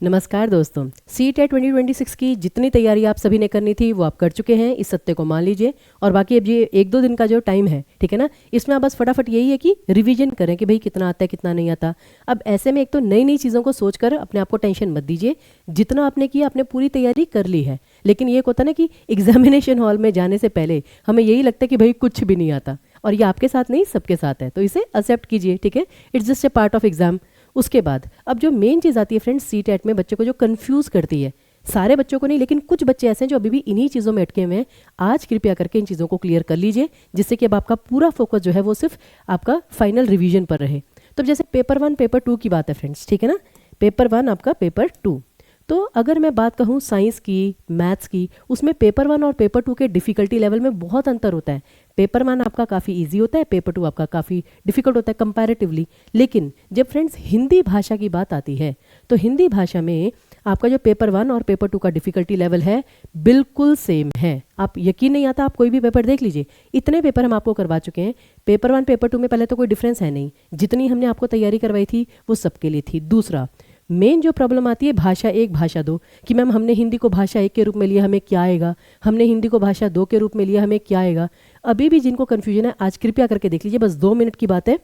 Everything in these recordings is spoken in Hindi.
नमस्कार दोस्तों। सीटेट 2026 की जितनी तैयारी आप सभी ने करनी थी वो आप कर चुके हैं, इस सत्य को मान लीजिए। और बाकी अब ये एक दो दिन का जो टाइम है, ठीक है ना, इसमें आप बस फटाफट यही है कि रिवीजन करें कि भाई कितना आता है कितना नहीं आता। अब ऐसे में एक तो नई नई चीज़ों को सोचकर अपने आप को टेंशन मत दीजिए। जितना आपने किया आपने पूरी तैयारी कर ली है, लेकिन ये होता है ना कि एग्जामिनेशन हॉल में जाने से पहले हमें यही लगता है कि भाई कुछ भी नहीं आता, और ये आपके साथ नहीं सबके साथ है, तो इसे एक्सेप्ट कीजिए, ठीक है। It's just a part of exam. उसके बाद अब जो मेन चीज़ आती है फ्रेंड्स, सीटेट में बच्चों को जो कंफ्यूज करती है, सारे बच्चों को नहीं लेकिन कुछ बच्चे ऐसे हैं जो अभी भी इन्हीं चीज़ों में अटके हुए हैं। आज कृपया करके इन चीज़ों को क्लियर कर लीजिए, जिससे कि अब आपका पूरा फोकस जो है वो सिर्फ आपका फाइनल रिवीजन पर रहे। तो जैसे पेपर 1 पेपर 2 की बात है फ्रेंड्स, ठीक है ना, पेपर 1 आपका पेपर 2। तो अगर मैं बात कहूँ साइंस की, मैथ्स की, उसमें पेपर 1 और पेपर 2 के डिफ़िकल्टी लेवल में बहुत अंतर होता है। पेपर 1 आपका काफ़ी इजी होता है, पेपर 2 आपका काफ़ी डिफ़िकल्ट होता है कंपैरेटिवली। लेकिन जब फ्रेंड्स हिंदी भाषा की बात आती है, तो हिंदी भाषा में आपका जो पेपर 1 और पेपर 2 का डिफ़िकल्टी लेवल है बिल्कुल सेम है। आप यकीन नहीं आता, आप कोई भी पेपर देख लीजिए, इतने पेपर हम आपको करवा चुके हैं। पेपर 1 पेपर 2 में पहले तो कोई डिफरेंस है नहीं, जितनी हमने आपको तैयारी करवाई थी वो सबके लिए थी। दूसरा मेन जो प्रॉब्लम आती है भाषा 1 भाषा 2 कि मैम हमने हिंदी को भाषा 1 के रूप में लिया, हमें क्या आएगा, हमने हिंदी को भाषा 2 के रूप में लिया, हमें क्या आएगा। अभी भी जिनको कन्फ्यूजन है आज कृपया करके देख लीजिए, बस 2 मिनट की बात है,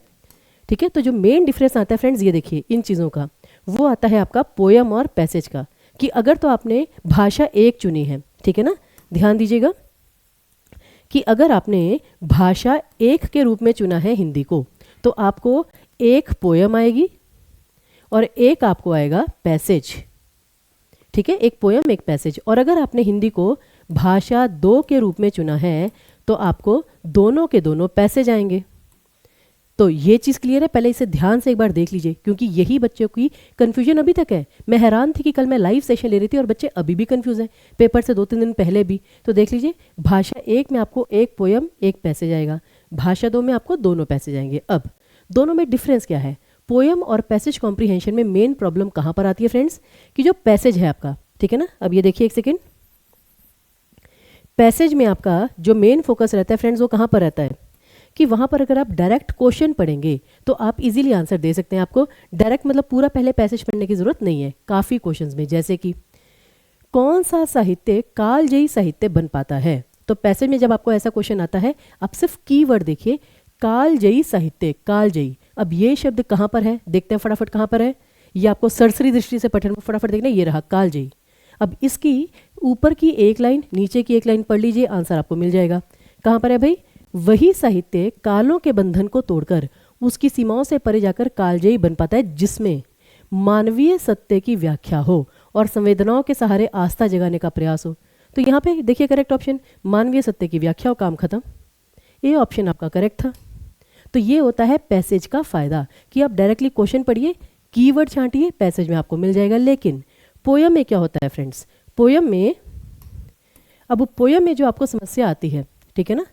ठीक है। तो जो मेन डिफरेंस आता है फ्रेंड्स, ये देखिए इन चीज़ों का, वो आता है आपका पोयम और पैसेज का। कि अगर तो आपने भाषा 1 चुनी है, ठीक है ना, ध्यान दीजिएगा कि अगर आपने भाषा 1 के रूप में चुना है हिंदी को, तो आपको एक पोयम आएगी और एक आपको आएगा पैसेज, ठीक है, एक पोयम एक पैसेज। और अगर आपने हिंदी को भाषा 2 के रूप में चुना है तो आपको दोनों के दोनों पैसेज आएंगे। तो ये चीज़ क्लियर है, पहले इसे ध्यान से एक बार देख लीजिए, क्योंकि यही बच्चों की कन्फ्यूजन अभी तक है। मैं हैरान थी कि कल मैं लाइव सेशन ले रही थी और बच्चे अभी भी कन्फ्यूज हैं, पेपर से 2-3 दिन पहले भी। तो देख लीजिए, भाषा 1 में आपको एक पोयम एक पैसेज आएगा, भाषा 2 में आपको दोनों पैसेज आएंगे। अब दोनों में डिफरेंस क्या है, पोयम और पैसेज कॉम्प्रीहेंशन में मेन प्रॉब्लम कहाँ पर आती है फ्रेंड्स, कि जो पैसेज है आपका, ठीक है ना, अब ये देखिए एक सेकेंड, पैसेज में आपका जो मेन फोकस रहता है फ्रेंड्स वो कहाँ पर रहता है कि वहाँ पर अगर आप डायरेक्ट क्वेश्चन पढ़ेंगे तो आप इजीली आंसर दे सकते हैं। आपको डायरेक्ट मतलब पूरा पहले पैसेज पढ़ने की ज़रूरत नहीं है। काफ़ी क्वेश्चंस में जैसे कि कौन सा साहित्य कालजयी साहित्य बन पाता है, तो पैसेज में जब आपको ऐसा क्वेश्चन आता है आप सिर्फ कीवर्ड देखिए, कालजयी साहित्य, कालजयी। अब ये शब्द कहाँ पर है, देखते हैं फटाफट कहाँ पर है। ये आपको सरसरी दृष्टि से पठन में फटाफट देखना, ये रहा कालजयी। अब इसकी ऊपर की एक लाइन नीचे की एक लाइन पढ़ लीजिए, आंसर आपको मिल जाएगा। कहाँ पर है भाई, वही साहित्य कालों के बंधन को तोड़कर उसकी सीमाओं से परे जाकर कालजयी बन पाता है, जिसमें मानवीय सत्य की व्याख्या हो और संवेदनाओं के सहारे आस्था जगाने का प्रयास हो। तो यहाँ पे देखिए करेक्ट ऑप्शन, मानवीय सत्य की व्याख्या हो, काम खत्म। ये ऑप्शन आपका करेक्ट था। तो ये होता है पैसेज का फ़ायदा कि आप डायरेक्टली क्वेश्चन पढ़िए, कीवर्ड छांटिए, पैसेज में आपको मिल जाएगा। लेकिन पोयम में क्या होता है फ्रेंड्स, पोयम में, अब पोयम में जो आपको समस्या आती है, ठीक है ना,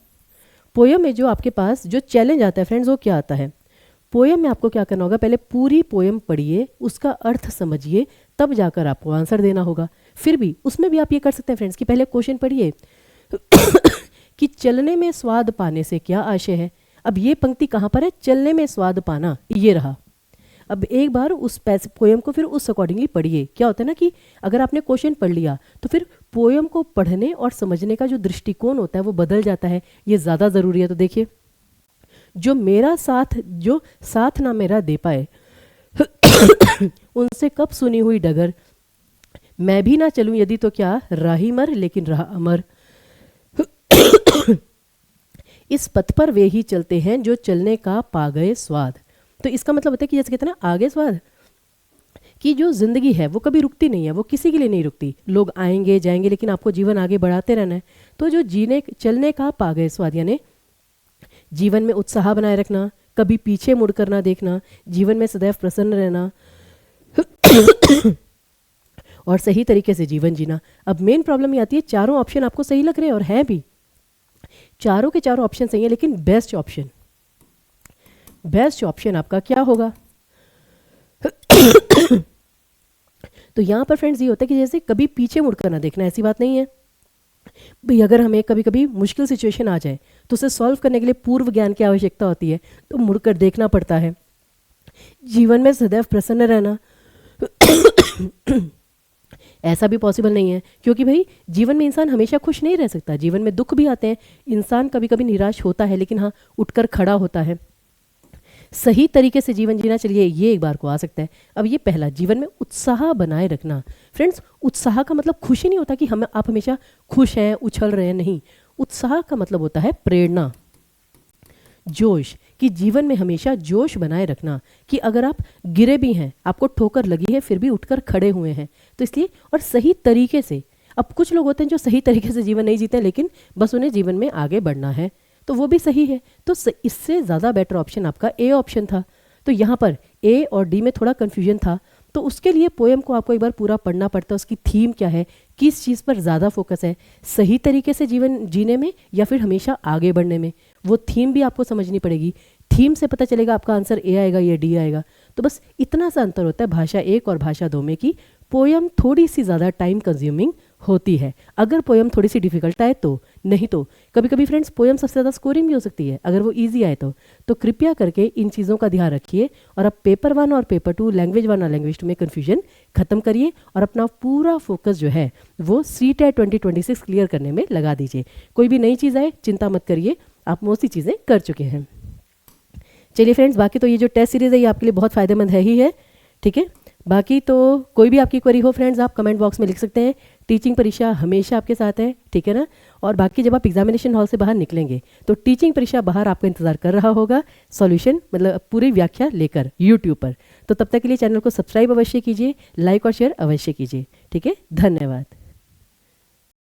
पोयम में जो आपके पास जो चैलेंज आता है फ्रेंड्स वो क्या आता है, पोयम में आपको क्या करना होगा, पहले पूरी पोयम पढ़िए, उसका अर्थ समझिए, तब जाकर आपको आंसर देना होगा। फिर भी उसमें भी आप ये कर सकते हैं फ्रेंड्स कि पहले क्वेश्चन पढ़िए कि चलने में स्वाद पाने से क्या आशय है। अब ये पंक्ति कहाँ पर है, चलने में स्वाद पाना, ये रहा। अब एक बार उस पोयम को फिर उस अकॉर्डिंगली पढ़िए। क्या होता है ना कि अगर आपने क्वेश्चन पढ़ लिया तो फिर पोयम को पढ़ने और समझने का जो दृष्टिकोण होता है वो बदल जाता है, ये ज़्यादा ज़रूरी है। तो देखिए, जो साथ ना मेरा दे पाए उनसे कब सुनी हुई डगर, मैं भी ना चलूं यदि तो क्या राही मर लेकिन रहा अमर, इस पथ पर वे ही चलते हैं जो चलने का पा गए स्वाद। तो इसका मतलब होता है कि जैसे कहते हैं ना आगे स्वाद, कि जो जिंदगी है वो कभी रुकती नहीं है, वो किसी के लिए नहीं रुकती। लोग आएंगे जाएंगे लेकिन आपको जीवन आगे बढ़ाते रहना है। तो जो जीने चलने का पा गए स्वाद, यानी जीवन में उत्साह बनाए रखना, कभी पीछे मुड़कर ना देखना, जीवन में सदैव प्रसन्न रहना और सही तरीके से जीवन जीना। अब मेन प्रॉब्लम ये आती है, चारों ऑप्शन आपको सही लग रहे हैं और हैं भी, चारों के चारों ऑप्शन सही है, लेकिन बेस्ट ऑप्शन आपका क्या होगा तो यहां पर फ्रेंड्स ये होता है कि जैसे कभी पीछे मुड़कर ना देखना, ऐसी बात नहीं है भाई। अगर हमें कभी कभी मुश्किल सिचुएशन आ जाए तो उसे सॉल्व करने के लिए पूर्व ज्ञान की आवश्यकता होती है, तो मुड़कर देखना पड़ता है। जीवन में सदैव प्रसन्न रहना ऐसा भी पॉसिबल नहीं है, क्योंकि भाई जीवन में इंसान हमेशा खुश नहीं रह सकता, जीवन में दुख भी आते हैं, इंसान कभी कभी निराश होता है, लेकिन हाँ उठकर खड़ा होता है। सही तरीके से जीवन जीना, चलिए ये एक बार को आ सकता है। अब ये पहला, जीवन में उत्साह बनाए रखना। फ्रेंड्स, उत्साह का मतलब खुशी नहीं होता कि आप हमेशा खुश हैं, उछल रहे हैं, नहीं। उत्साह का मतलब होता है प्रेरणा, जोश, कि जीवन में हमेशा जोश बनाए रखना, कि अगर आप गिरे भी हैं, आपको ठोकर लगी है, फिर भी उठकर खड़े हुए हैं। तो इसलिए, और सही तरीके से। अब कुछ लोग होते हैं जो सही तरीके से जीवन नहीं जीते, लेकिन बस उन्हें जीवन में आगे बढ़ना है, तो वो भी सही है। तो इससे ज़्यादा बेटर ऑप्शन आपका ए ऑप्शन था। तो यहाँ पर ए और डी में थोड़ा कन्फ्यूजन था, तो उसके लिए पोएम को आपको एक बार पूरा पढ़ना पड़ता है। उसकी थीम क्या है, किस चीज़ पर ज़्यादा फोकस है, सही तरीके से जीवन जीने में या फिर हमेशा आगे बढ़ने में, वो थीम भी आपको समझनी पड़ेगी। थीम से पता चलेगा आपका आंसर ए आएगा या डी आएगा। तो बस इतना सा अंतर होता है भाषा 1 और भाषा 2 में, कि पोएम थोड़ी सी ज़्यादा टाइम कंज्यूमिंग होती है, अगर पोएम थोड़ी सी डिफिकल्ट आए तो। नहीं तो कभी कभी फ्रेंड्स पोएम सबसे ज़्यादा स्कोरिंग भी हो सकती है अगर वो इजी आए तो कृपया करके इन चीज़ों का ध्यान रखिए, और अब पेपर 1 और पेपर 2, लैंग्वेज 1 और लैंग्वेज 2 में कन्फ्यूजन खत्म करिए, और अपना पूरा फोकस जो है वो CTET 2026 क्लियर करने में लगा दीजिए। कोई भी नई चीज़ आए चिंता मत करिए, आप मोस्टली चीज़ें कर चुके हैं। चलिए फ्रेंड्स, बाकी तो ये जो टेस्ट सीरीज़ है ये आपके लिए बहुत फ़ायदेमंद है ही है, ठीक है। बाकी तो कोई भी आपकी क्वेरी हो फ्रेंड्स, आप कमेंट बॉक्स में लिख सकते हैं। टीचिंग परीक्षा हमेशा आपके साथ है, ठीक है ना। और बाकी जब आप एग्जामिनेशन हॉल से बाहर निकलेंगे तो टीचिंग परीक्षा बाहर आपका इंतजार कर रहा होगा, सॉल्यूशन मतलब पूरी व्याख्या लेकर यूट्यूब पर। तो तब तक के लिए चैनल को सब्सक्राइब अवश्य कीजिए, लाइक और शेयर अवश्य कीजिए, ठीक है। धन्यवाद।